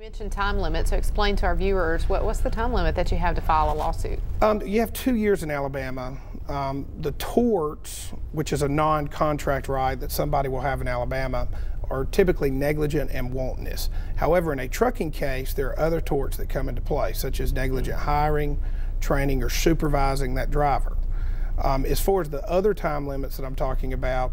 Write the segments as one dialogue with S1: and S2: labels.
S1: mentioned time limit, so explain to our viewers what's the time limit that you have to file a lawsuit?
S2: You have 2 years in Alabama. The torts, which is a non-contract right that somebody will have in Alabama, are typically negligent and wantonness. However, in a trucking case, there are other torts that come into play, such as negligent hiring, training, or supervising that driver. As far as the other time limits that I'm talking about,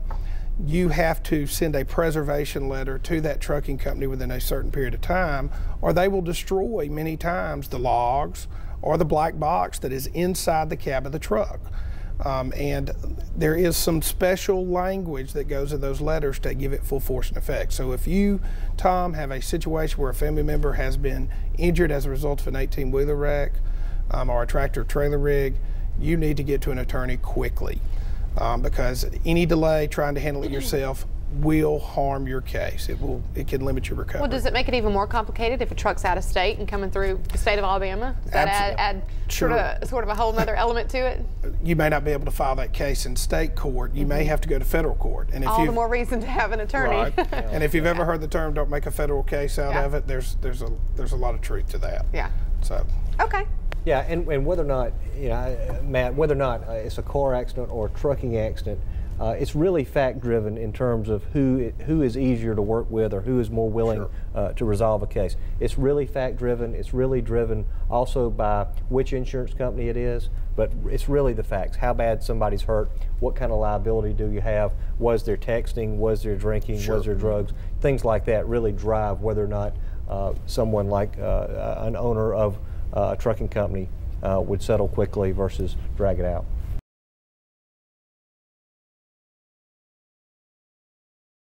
S2: you have to send a preservation letter to that trucking company within a certain period of time, or they will destroy many times the logs or the black box that is inside the cab of the truck. And there is some special language that goes in those letters to give it full force and effect. So if you, Tom, have a situation where a family member has been injured as a result of an 18-wheeler wreck or a tractor trailer rig, you need to get to an attorney quickly because any delay trying to handle it yourself will harm your case. It can limit your recovery.
S1: Well, does it make it even more complicated if a truck's out of state and coming through the state of Alabama? Does that add sort of a whole other element to it?
S2: You may not be able to file that case in state court. You may have to go to federal court. And if
S1: all the more reason to have an attorney.
S2: Right. And if you've ever heard the term "don't make a federal case out of it," there's a lot of truth to that.
S1: Yeah.
S2: So.
S1: Okay.
S3: Yeah, and whether or not, Matt, whether or not it's a car accident or a trucking accident, it's really fact-driven in terms of who is easier to work with or who is more willing to resolve a case. It's really fact-driven. It's really driven also by which insurance company it is, but it's really the facts. How bad somebody's hurt, what kind of liability do you have, was there texting, was there drinking, was there drugs, things like that really drive whether or not someone like an owner of a trucking company would settle quickly versus drag it out.